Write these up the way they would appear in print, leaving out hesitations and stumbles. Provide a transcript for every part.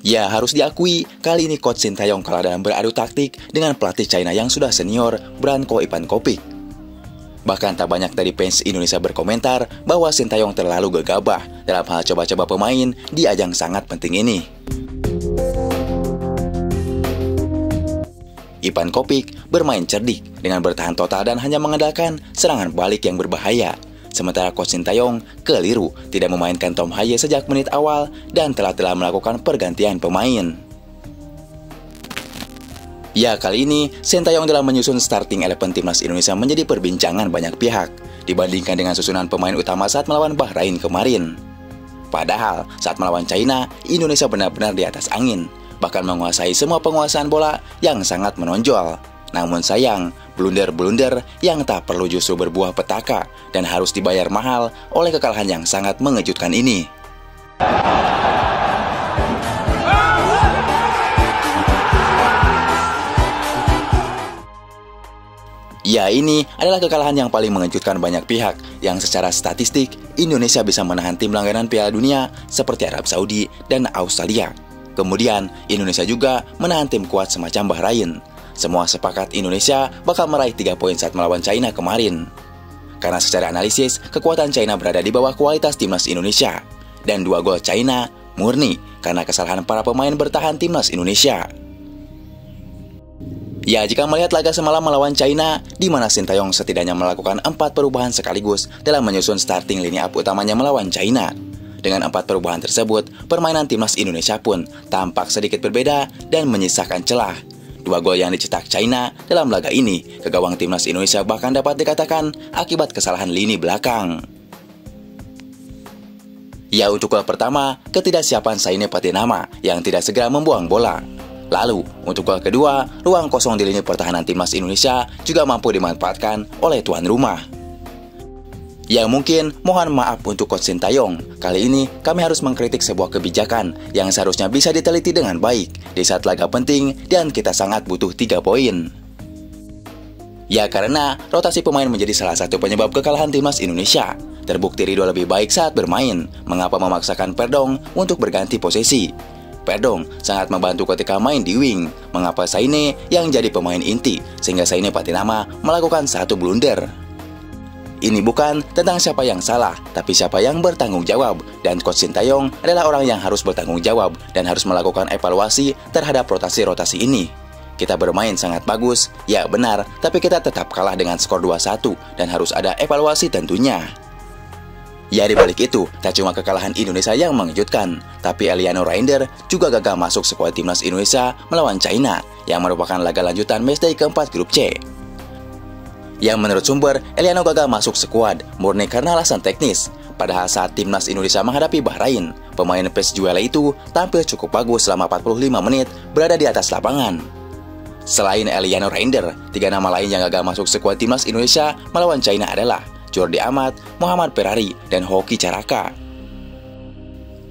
Ya, harus diakui, kali ini Coach Sintayong kalah dalam beradu taktik dengan pelatih China yang sudah senior, Branko Ivancopich. Bahkan tak banyak dari fans Indonesia berkomentar bahwa Sintayong terlalu gegabah dalam hal coba-coba pemain di ajang sangat penting ini. Ivancopich bermain cerdik dengan bertahan total dan hanya mengandalkan serangan balik yang berbahaya. Sementara Coach Sintayong keliru tidak memainkan Tom Haye sejak menit awal dan telah melakukan pergantian pemain. Ya, kali ini Sintayong dalam menyusun starting 11 timnas Indonesia menjadi perbincangan banyak pihak dibandingkan dengan susunan pemain utama saat melawan Bahrain kemarin. Padahal saat melawan China, Indonesia benar-benar di atas angin, bahkan menguasai semua penguasaan bola yang sangat menonjol. Namun sayang, blunder-blunder yang tak perlu justru berbuah petaka dan harus dibayar mahal oleh kekalahan yang sangat mengejutkan ini. Ya, ini adalah kekalahan yang paling mengejutkan banyak pihak, yang secara statistik Indonesia bisa menahan tim langganan Piala Dunia seperti Arab Saudi dan Australia. Kemudian Indonesia juga menahan tim kuat semacam Bahrain. Semua sepakat Indonesia bakal meraih 3 poin saat melawan China kemarin. Karena secara analisis, kekuatan China berada di bawah kualitas timnas Indonesia. Dan 2 gol China murni karena kesalahan para pemain bertahan timnas Indonesia. Ya, jika melihat laga semalam melawan China, di mana Sintayong setidaknya melakukan 4 perubahan sekaligus dalam menyusun starting line up utamanya melawan China. Dengan 4 perubahan tersebut, permainan timnas Indonesia pun tampak sedikit berbeda dan menyisakan celah. 2 gol yang dicetak China dalam laga ini ke gawang timnas Indonesia bahkan dapat dikatakan akibat kesalahan lini belakang. Ya, untuk gol pertama, ketidaksiapan Saine Patinama yang tidak segera membuang bola. Lalu, untuk gol kedua, ruang kosong di lini pertahanan timnas Indonesia juga mampu dimanfaatkan oleh tuan rumah. Ya, mungkin mohon maaf untuk Coach Sintayong. Kali ini kami harus mengkritik sebuah kebijakan yang seharusnya bisa diteliti dengan baik di saat laga penting dan kita sangat butuh 3 poin. Ya, karena rotasi pemain menjadi salah satu penyebab kekalahan timnas Indonesia. Terbukti Ridho lebih baik saat bermain. Mengapa memaksakan Perdong untuk berganti posisi? Perdong sangat membantu ketika main di wing. Mengapa Saine yang jadi pemain inti sehingga Saine Patinama melakukan 1 blunder? Ini bukan tentang siapa yang salah, tapi siapa yang bertanggung jawab. Dan Coach Sintayong adalah orang yang harus bertanggung jawab dan harus melakukan evaluasi terhadap rotasi-rotasi ini. Kita bermain sangat bagus, ya benar, tapi kita tetap kalah dengan skor 2-1 dan harus ada evaluasi tentunya. Ya, di balik itu, tak cuma kekalahan Indonesia yang mengejutkan, tapi Eliano Reinder juga gagal masuk skuad timnas Indonesia melawan China, yang merupakan laga lanjutan matchday keempat grup C. Yang menurut sumber, Eliano gagal masuk skuad murni karena alasan teknis. Padahal saat timnas Indonesia menghadapi Bahrain, pemain PES Juele itu tampil cukup bagus selama 45 menit berada di atas lapangan. Selain Eliano Reinder, 3 nama lain yang gagal masuk skuad timnas Indonesia melawan China adalah Jordi Amat, Muhammad Ferrari, dan Hoki Caraka.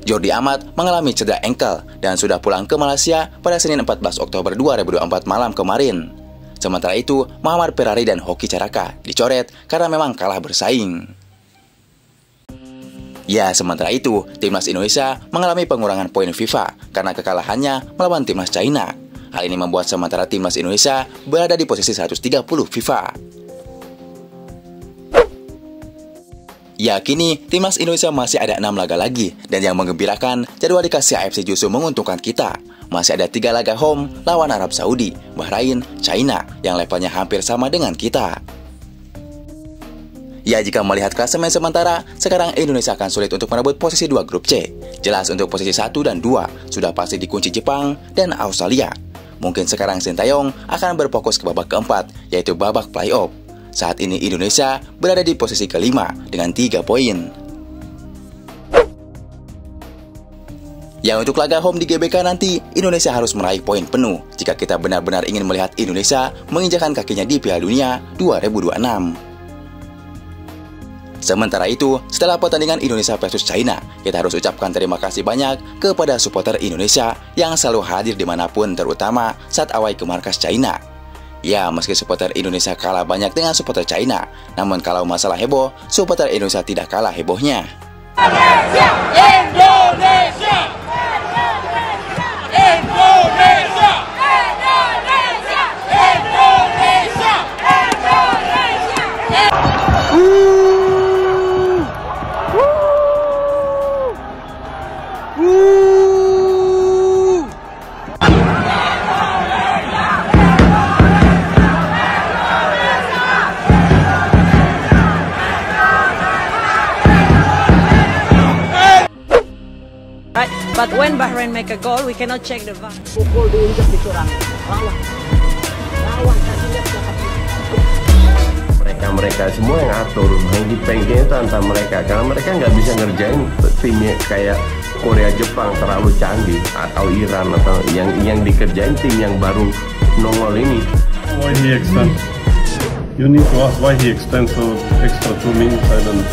Jordi Amat mengalami cedera engkel dan sudah pulang ke Malaysia pada Senin 14 Oktober 2024 malam kemarin. Sementara itu, Muhammad Ferrari dan Hoki Caraka dicoret karena memang kalah bersaing. Ya, sementara itu, timnas Indonesia mengalami pengurangan poin FIFA karena kekalahannya melawan timnas China. Hal ini membuat sementara timnas Indonesia berada di posisi 130 FIFA. Ya, kini timnas Indonesia masih ada 6 laga lagi, dan yang menggembirakan, jadwal dikasih AFC justru menguntungkan kita. Masih ada 3 laga home lawan Arab Saudi, Bahrain, China yang levelnya hampir sama dengan kita. Ya, jika melihat klasemen sementara, sekarang Indonesia akan sulit untuk merebut posisi 2 grup C. Jelas untuk posisi 1 dan 2 sudah pasti dikunci Jepang dan Australia. Mungkin sekarang Sintayong akan berfokus ke babak keempat, yaitu babak playoff. Saat ini Indonesia berada di posisi kelima dengan 3 poin. Ya, untuk laga home di GBK nanti, Indonesia harus meraih poin penuh jika kita benar-benar ingin melihat Indonesia menginjakan kakinya di Piala Dunia 2026. Sementara itu, setelah pertandingan Indonesia versus China, kita harus ucapkan terima kasih banyak kepada supporter Indonesia yang selalu hadir dimanapun, terutama saat away ke markas China. Ya, meski supporter Indonesia kalah banyak dengan supporter China, namun kalau masalah heboh, supporter Indonesia tidak kalah hebohnya. Indonesia! Indonesia! Right, but when Bahrain make a goal, we cannot check the VAR. Pukul diinjak diserang, lawan kasih lihat mereka semua yang atur, hengki-pengkinya itu antara mereka, karena mereka nggak bisa ngerjain timnya kayak Korea Jepang terlalu canggih, atau Iran, atau yang dikerjain tim yang baru nongol ini. Why he extend? You need to ask why he extends so extra 2 minutes. I don't know.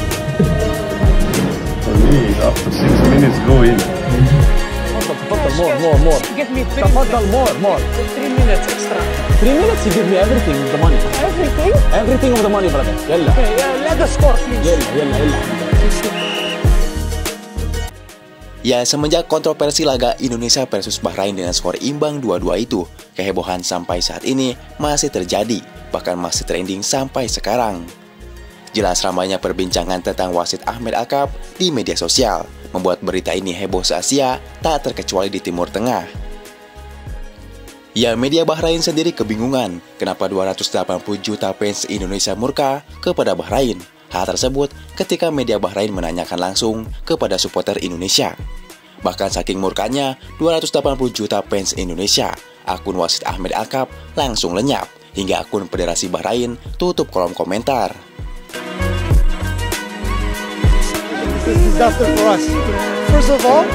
For me, after 6 minutes, go in. more. Give me 3 more. 3 minutes extra. 3 minutes you give me everything of the money. Everything? Everything of the money, brother. Yalla. Okay, let us score, please. Yalla. Ya, semenjak kontroversi laga Indonesia versus Bahrain dengan skor imbang 2-2 itu, kehebohan sampai saat ini masih terjadi, bahkan masih trending sampai sekarang. Jelas ramainya perbincangan tentang wasit Ahmed Akap di media sosial, membuat berita ini heboh se-Asia, tak terkecuali di Timur Tengah. Ya, media Bahrain sendiri kebingungan kenapa 280 juta fans Indonesia murka kepada Bahrain. Hal tersebut ketika media Bahrain menanyakan langsung kepada supporter Indonesia. Bahkan saking murkanya 280 juta fans Indonesia, akun wasit Ahmed Akap langsung lenyap, hingga akun Federasi Bahrain tutup kolom komentar. Disaster for us. First of all,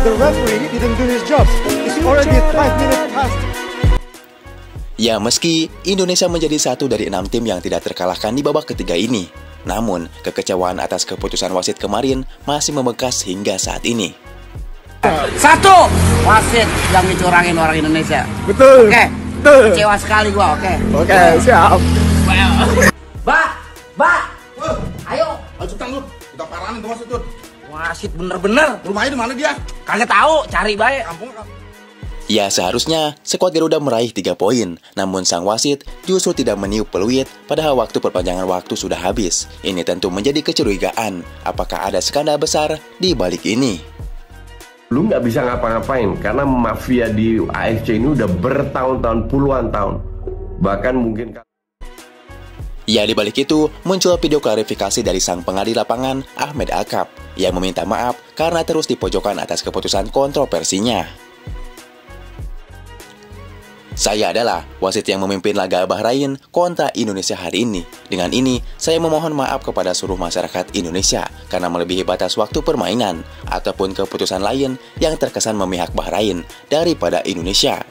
the referee didn't do his job. It's already 5 minutes past. Ya, meski Indonesia menjadi satu dari 6 tim yang tidak terkalahkan di babak ketiga ini, namun kekecewaan atas keputusan wasit kemarin masih membekas hingga saat ini. Satu, wasit yang dicurangin orang Indonesia. Betul. Oke. Betul. Kecewa sekali gua, oke. Oke, siap. Mbak. Ayo. Cepetan lu, kita paranin tuh wasit tuh. Wasit bener-bener. Rumahnya di mana dia? Kagak tahu, cari baik. Kampung. Ya, seharusnya skuad Garuda meraih 3 poin, namun sang wasit justru tidak meniup peluit padahal waktu perpanjangan waktu sudah habis. Ini tentu menjadi kecurigaan, apakah ada skandal besar di balik ini? Lu nggak bisa ngapa-ngapain, karena mafia di AFC ini udah bertahun-tahun, puluhan tahun. Bahkan mungkin... Ya, di balik itu muncul video klarifikasi dari sang pengadil lapangan Ahmed Akap yang meminta maaf karena terus dipojokkan atas keputusan kontroversinya. Saya adalah wasit yang memimpin laga Bahrain kontra Indonesia hari ini. Dengan ini, saya memohon maaf kepada seluruh masyarakat Indonesia karena melebihi batas waktu permainan ataupun keputusan lain yang terkesan memihak Bahrain daripada Indonesia.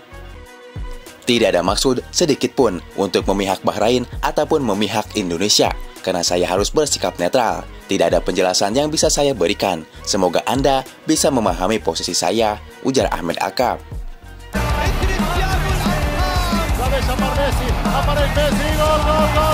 Tidak ada maksud sedikit pun untuk memihak Bahrain ataupun memihak Indonesia, karena saya harus bersikap netral. Tidak ada penjelasan yang bisa saya berikan. Semoga Anda bisa memahami posisi saya, ujar Ahmed Akap. Aparece Messi, gol.